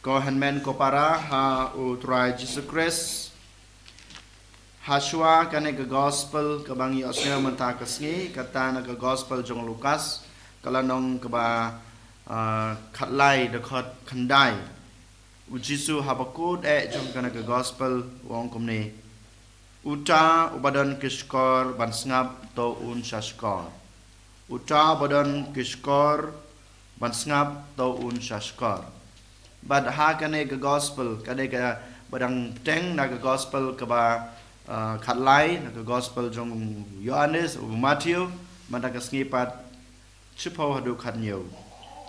Ko hanmen ko para ha utrai Jesus Christ Hashua kane ke gospel ke bangi osnya menta kesngi kata na ke gospel jong Lukas kalanong ke ba khatlai de khot khandai ujisu habakut jong kane ke gospel wong komne uta ubadan kiskor ban sngap to un shaskor uta ubadan kiskor ban sngap to un shaskor bad ha kane ke gospel kane ke badang teng na ke gospel ke ba khatlai na ke gospel jong Yohanes u Matthew manda ke snipat chipo hadu khatnyo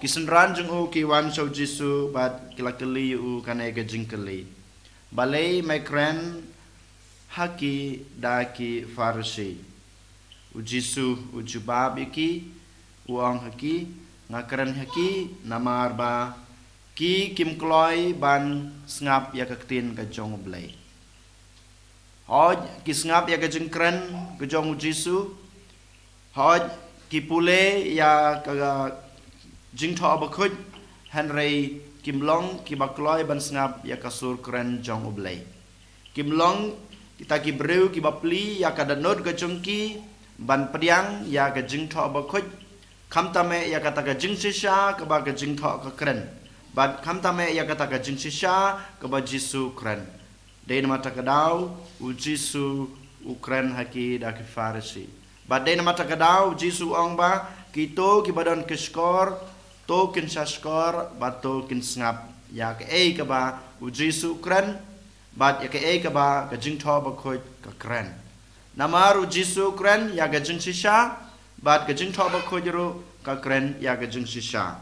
kisenran jong u ki wan so Jisu bad kilakeli u kane ke jingkeli balai mekren haki daki farsi u Jisu u jubab iki uang haki ngakren haki namar ba ki kim kloi ban ngap ya kaktin ka jong blai hoj ki ngap ya ka jengkren ka jong Jisu hoj ki pule ya ka jingtho abakhut henry kim long ki bakloi ban ngap ya ka sur kren jong blai kim long kita ki breu ki bapli ya ka danot ka jongki ban priang ya ka jingtho abakhut khamtame ya kata ka jingsisha ka ba ka jingtho ka kren Bad kam tame ya kata ka jing sisha ka ba Jisu kren. Dein mata kadau u Jisu ukren haki da ki farisi. Bad dein mata kadau Jisu ong ba kito ki badan kiskor to kin saskor ba to kin ngap ya ka ka ba u Jisu kren bad ya ka ba ka jing tho ba khoi ka kren. Namaru Jisu kren ya ka jing sisha bad ka jing tho ba khoi ro ka kren ya ka jing sisha.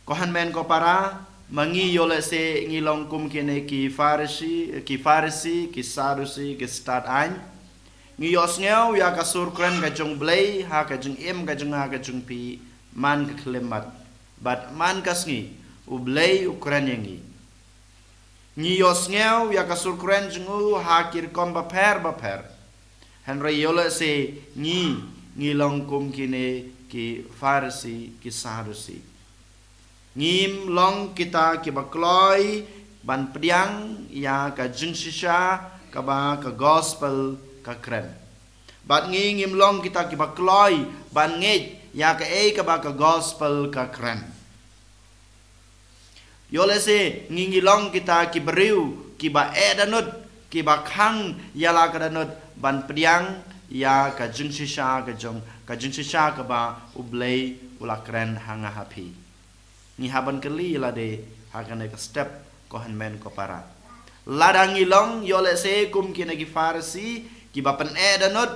Kohan men ko para mangi yole se ngilong kum kene ki farisi ki sadusi ki start an ngi yos ngeu ya ka sur kren ka jong blai ha ka jong em ka jong ha ka jong pi man ka klemat bat man kasngi u blai u kren yangi ngi yos ngeu ya ka sur kren jong u ha kir kom ba per henry yole se ngilong kum kene ki farisi ki sadusi ngim long kita ki bakloi ban priang ya ka jingsisha ka ba ka gospel ka kren bat ngim long kita ki bakloi ban nge ya ka ba ka gospel ka kren yole se ngi long kita ki beriu ki ba danut ki ba khang ya la ka danut ban priang ya ka jingsisha ka jingsisha ka ba ublei ula kren hanga happy ni haban keli lade hakane ka step ko hanmen ko para ladang ilong yole se kum kina ki farsi ki ba pen danot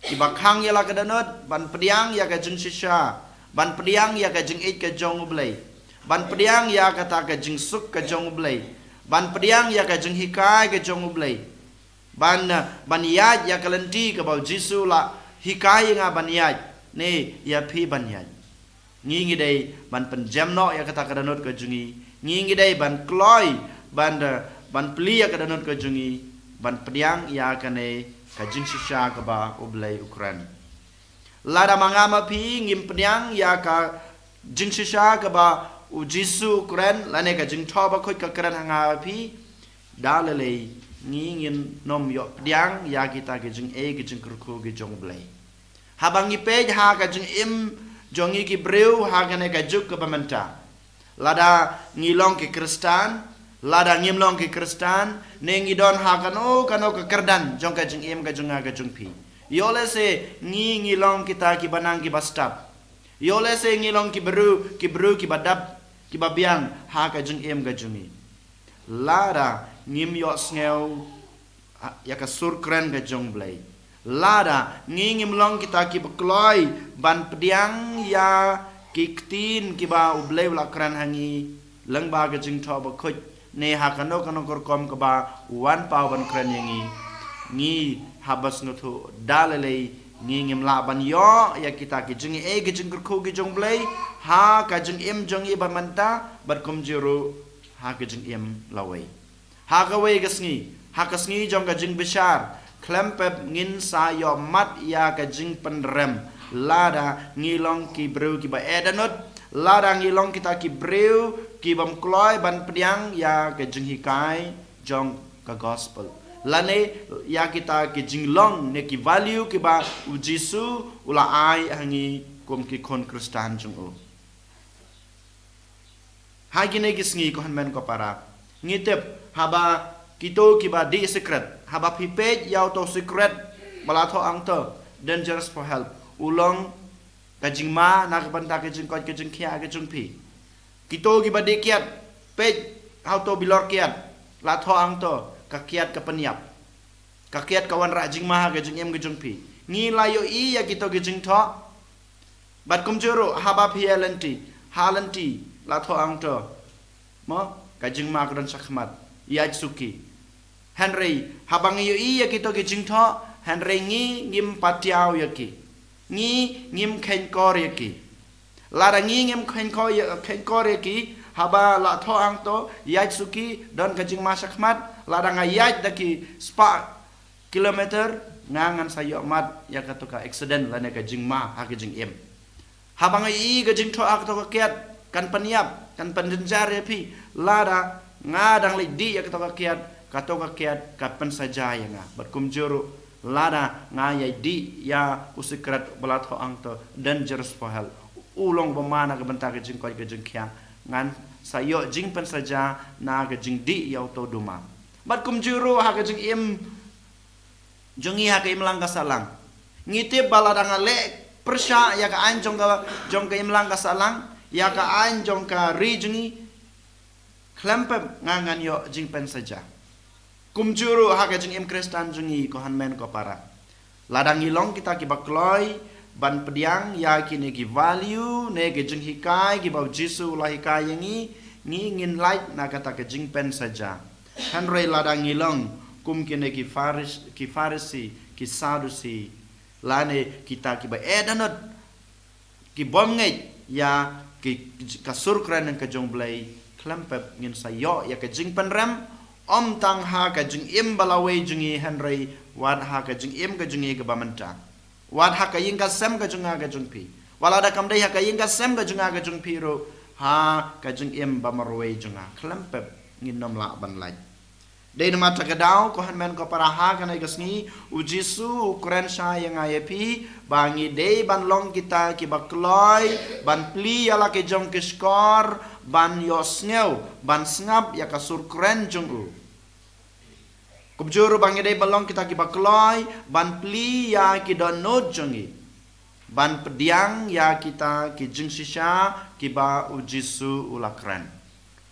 ki ba khang ya la ka danot ban pediang ya ka jing shisha ban pediang ya ka jing ka jong blai ban pediang ya ka ta ka jing suk ka jong blai ban pediang ya ka jing hikai ka jong blai ban yaj ya ka lenti ka ba Jisu la hikai nga ban yaj ne ya phi ban yaj ngi dei ban penjam no ya kata kadanot ke jungi ngi dei ban kloi ban pli ya kadanot ke jungi ban pediang ya kane ka jing shisha ka ba ublai ukran lada mangama pi ngim pediang ya ka jing shisha ka ba u Jisu ukran lane ka jing tho ba khoi ka kran hanga pi dalele ngin nom yo pediang ya kita ke jing ke jing kurku ke jong blai habangi pe ha ka jing im jongi ki breu hagane ka juk ke pamenta lada ngilong ki kristan lada ngimlong ki kristan nengi don hagano kano ke kerdan jong ka jing im ka jung ga jung pi yole se ngilong kita ki banang ki bastap yole se ngilong ki bru ki badap ki babiang ha ka jung im ka jungi lada ngim yo sneu ya ka sur kren ka jong blai lada ngingim long kita ki bekloi ban pediang ya kiktin ki ba ublei la kran hangi leng ba ga jing tho ba khoj ne ha kano kor kom ka ba wan pa ban kran yangi ngi habas ngotho dalele ngingim la ban yo ya kita ki jing ga jing kur ki jong blei ha ka jing im jong i ban manta bat kom jiro ha ka jing im lawai ha ka wei gasngi jong ka jing bishar klempep ngin sa yo mat ya ka jing penrem lada ngilong ki bru ki ba danot ladang ilong kita ki breu ki bam kloi ban pediang ya ke jing hikai jong ka gospel lane ya kita ki jinglong ne ki value ki ba u Jisu ula ai hangi kum ki kon Kristan jong u hagi ne gisngi ko hanmen ko para ngitep haba kito ki ba di secret haba pipej yau to secret balatho angto dangerous for help ulong kajing ma nak banta kajing ko kajing khia kajing pi kito gi bade kiat pej how to bilor kiat la tho ang to ka kiat ka peniap ka kiat kawan ra jing ma kajing em kajing pi ngi la yo I ya kito kajing tho bat kum juro haba pi halanti la tho ang to mo kajing ma kran sakhmat ya suki Henry habang yo I ya kito kajing tho Henry ngi ngim patiao ya ki ngi ngim khen kor ya ki lara ngi ngim khen kor ya ki haba la tho ang to yaj suki don kajing masakmat lara nga yaj daki spa kilometer ngangan sayo mat ya katuka accident lane kajing ma ha kajing em habang I kajing tho ak to kiat kan paniap kan penjenjar ya pi lara ngadang le di ya katuka kiat kapan saja ya nga berkum juru lada ngayai di ya usikrat balat ho angto dangerous for hell ulong bamana ke bentar ke jingkoi ke jingkia ngan sayo jingpen saja na ke jing di ya auto duma bat kum juru ha ke jing im jongi ha ke im langka salang ngitip baladang le persya ya ka anjong ke im langka salang ya ka anjong ka ri jengi klempem ngangan yo jingpen saja kumjuru haka jeng im Kristan jengi ko hanmen ko para ladang ilong kita ki bakloi ban pediang ya ki ne ki value ne ke jeng hikai ki bau Jisu la hikai yangi ngi ngin light na kata ke jeng pen saja hanrei ladang ilong kum ki ne ki farisi ki sadusi lane kita ki ba edanot ki bom ngai ya ki kasur kran ke jong blai klempep ngin sayo ya ke jeng pen rem om tang ha ka jing im balawai jungi Henry wad ha ka jing im ka jungi ka bamanta wad ha ka yin ka sem ka junga ka jung pi wala da kam dai ha ka yin ka sem ka junga ka jung pi ro ha ka jing im bamarwai junga klempep ngin nom la ban lai dai na mata ka daw ko han men ko para ha ka nai gasni u Jisu ukren sha yang ayepi bangi dei ban long kita ki bakloi ban pli ala ke jong ke skor ban yosngeu ban sngap ya kasur kren jong u kubjuru bangi dei balong kita ki bakloi ban pli ya ki donot jongi ban pediang ya kita ki jing sisha ki ba u Jisu ulakren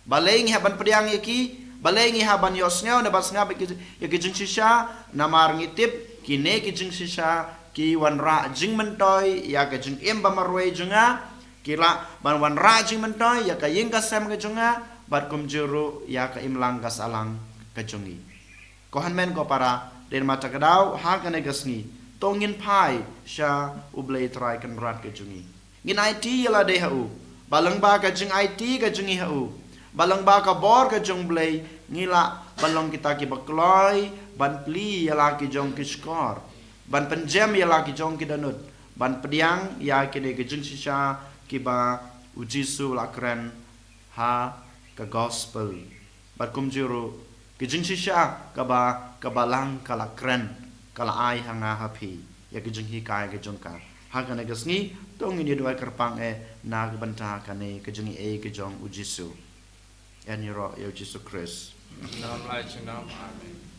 baleng ha ban pediang ya ki balengi haban yosngeu na bas ngab ya ki jing sisha namar ngitip kine ki jing sisha ki wanra jing mentoy ya ka jing em bamarwe junga kila ban wanra jing mentoy ya ka ying ka sem ka junga bat kum juru ya ka imlang ka salang ka jungi ko han men ko para den mata kadau ha ka ne gasni tongin pai sha ublei trai kan rat ka jungi ngin IT yala de hu balang ba ka jing IT ka jungi hu balang ba ka bor ka jong blei ngila balong kita ki bakloi ban pli yala ki jong ki skor ban penjem yala ki jong ki danut ban pediang ya ki de ki jing sisa ki ba u Jisu la kren ha ka gospel bat kum juru ki jing sisa ka balang kala kren kala ai hanga happy ya ki jing hi kai ki jong ka ha ka ne gasni tong ini dua kerpang na banta ka ne ki jing ki jong u Jisu en yoro yo Jesus Christ. Dalam lai ching dalam amin.